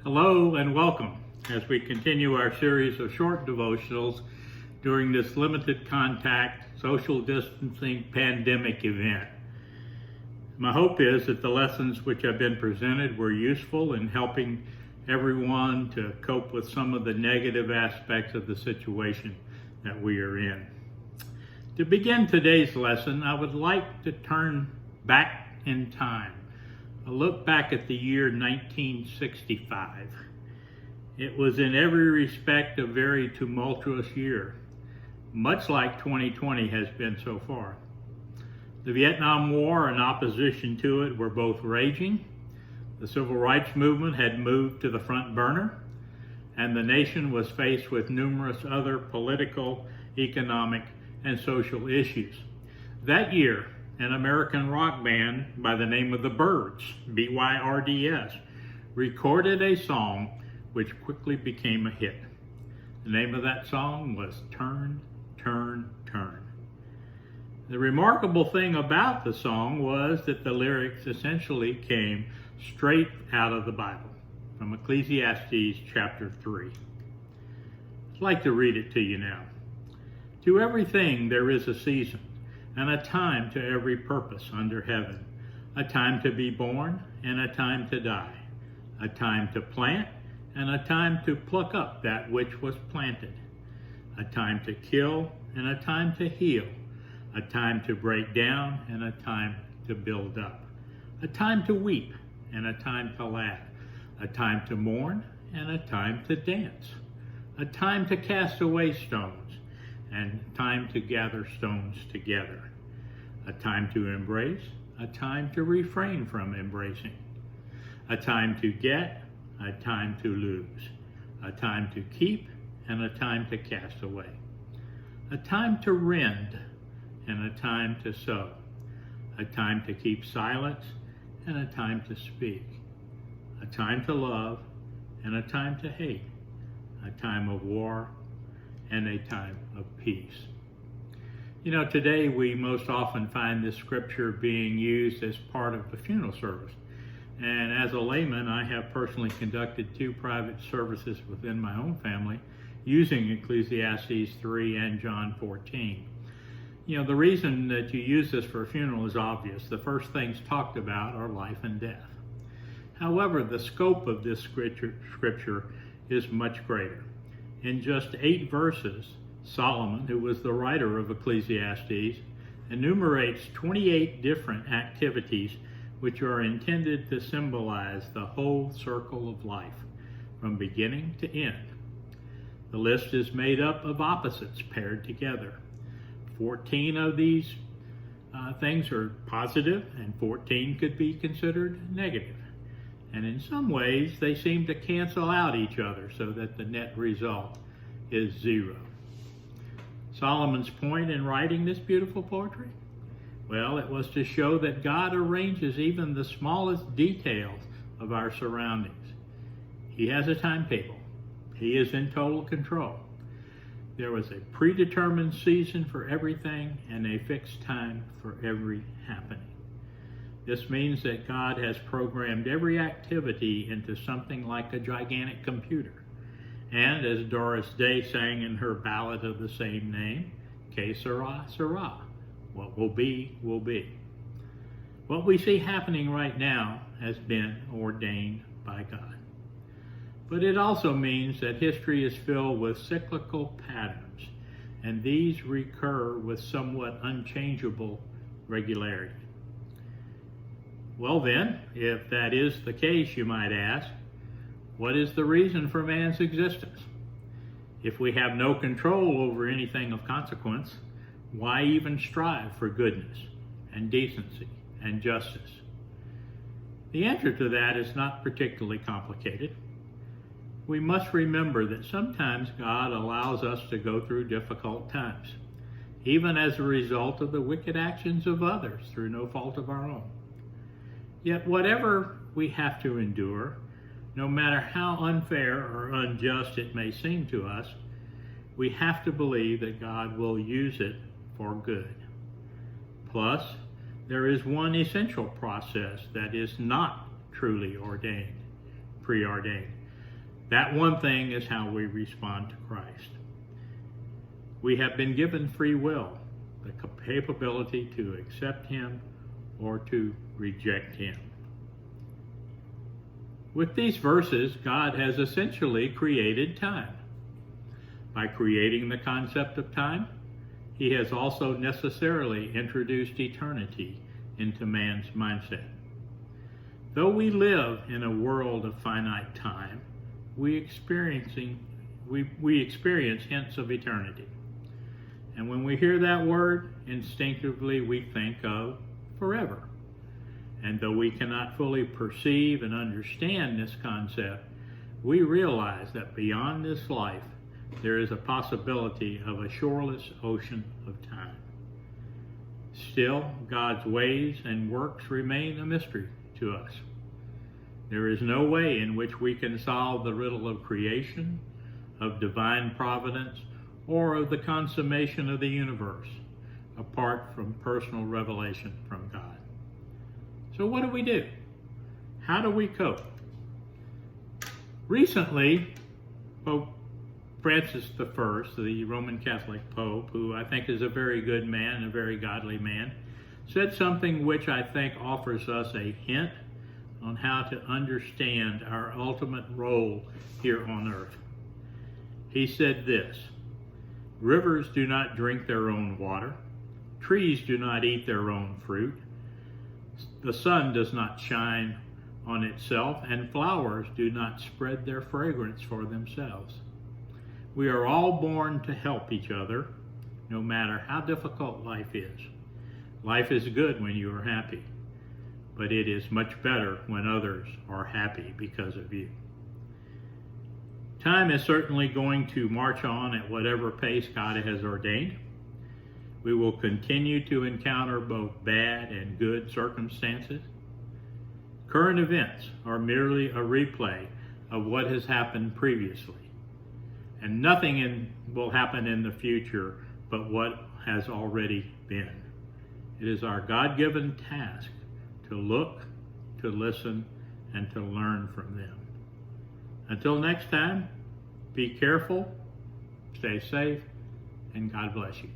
Hello and welcome as we continue our series of short devotionals during this limited contact, social distancing pandemic event. My hope is that the lessons which have been presented were useful in helping everyone to cope with some of the negative aspects of the situation that we are in. To begin today's lesson, I would like to turn back in time. A look back at the year 1965. It was in every respect a very tumultuous year, much like 2020 has been so far. The Vietnam War and opposition to it were both raging. The civil rights movement had moved to the front burner, and the nation was faced with numerous other political, economic, and social issues. That year, an American rock band by the name of the Byrds, B-Y-R-D-S, recorded a song which quickly became a hit. The name of that song was Turn, Turn, Turn. The remarkable thing about the song was that the lyrics essentially came straight out of the Bible, from Ecclesiastes chapter 3. I'd like to read it to you now. To everything there is a season, and a time to every purpose under heaven, a time to be born and a time to die, a time to plant and a time to pluck up that which was planted, a time to kill and a time to heal, a time to break down and a time to build up, a time to weep and a time to laugh, a time to mourn and a time to dance, a time to cast away stones, and time to gather stones together, a time to embrace, a time to refrain from embracing, a time to get, a time to lose, a time to keep, and a time to cast away, a time to rend, and a time to sow, a time to keep silence, and a time to speak, a time to love, and a time to hate, a time of war, and a time of peace. You know, today we most often find this scripture being used as part of the funeral service. And as a layman, I have personally conducted 2 private services within my own family using Ecclesiastes 3 and John 14. You know, the reason that you use this for a funeral is obvious. The first things talked about are life and death. However, the scope of this scripture is much greater. In just 8 verses, Solomon, who was the writer of Ecclesiastes, enumerates 28 different activities which are intended to symbolize the whole circle of life, from beginning to end. The list is made up of opposites paired together. 14 of these things are positive, and 14 could be considered negative. And in some ways, they seem to cancel out each other so that the net result is 0. Solomon's point in writing this beautiful poetry? Well, it was to show that God arranges even the smallest details of our surroundings. He has a timetable. He is in total control. There was a predetermined season for everything and a fixed time for every happening. This means that God has programmed every activity into something like a gigantic computer. And as Doris Day sang in her ballad of the same name, Que sera, sera. What will be, will be. What we see happening right now has been ordained by God. But it also means that history is filled with cyclical patterns, and these recur with somewhat unchangeable regularity. Well then, if that is the case, you might ask, what is the reason for man's existence? If we have no control over anything of consequence, why even strive for goodness and decency and justice? The answer to that is not particularly complicated. We must remember that sometimes God allows us to go through difficult times, even as a result of the wicked actions of others through no fault of our own. Yet whatever we have to endure, no matter how unfair or unjust it may seem to us, we have to believe that God will use it for good. Plus, there is one essential process that is not truly preordained. That one thing is how we respond to Christ. We have been given free will, the capability to accept him or to reject him. With these verses, God has essentially created time. By creating the concept of time, he has also necessarily introduced eternity into man's mindset. Though we live in a world of finite time, we experience hints of eternity. And when we hear that word, instinctively we think of forever. And though we cannot fully perceive and understand this concept, we realize that beyond this life, there is a possibility of a shoreless ocean of time. Still, God's ways and works remain a mystery to us. There is no way in which we can solve the riddle of creation, of divine providence, or of the consummation of the universe apart from personal revelation from God. So what do? How do we cope? Recently, Pope Francis I, the Roman Catholic Pope, who I think is a very good man, a very godly man, said something which I think offers us a hint on how to understand our ultimate role here on earth. He said this: "Rivers do not drink their own water, trees do not eat their own fruit, the sun does not shine on itself, and flowers do not spread their fragrance for themselves. We are all born to help each other, no matter how difficult life is. Life is good when you are happy, but it is much better when others are happy because of you." Time is certainly going to march on at whatever pace God has ordained. We will continue to encounter both bad and good circumstances. Current events are merely a replay of what has happened previously, and nothing will happen in the future but what has already been. It is our God-given task to look, to listen, and to learn from them. Until next time, be careful, stay safe, and God bless you.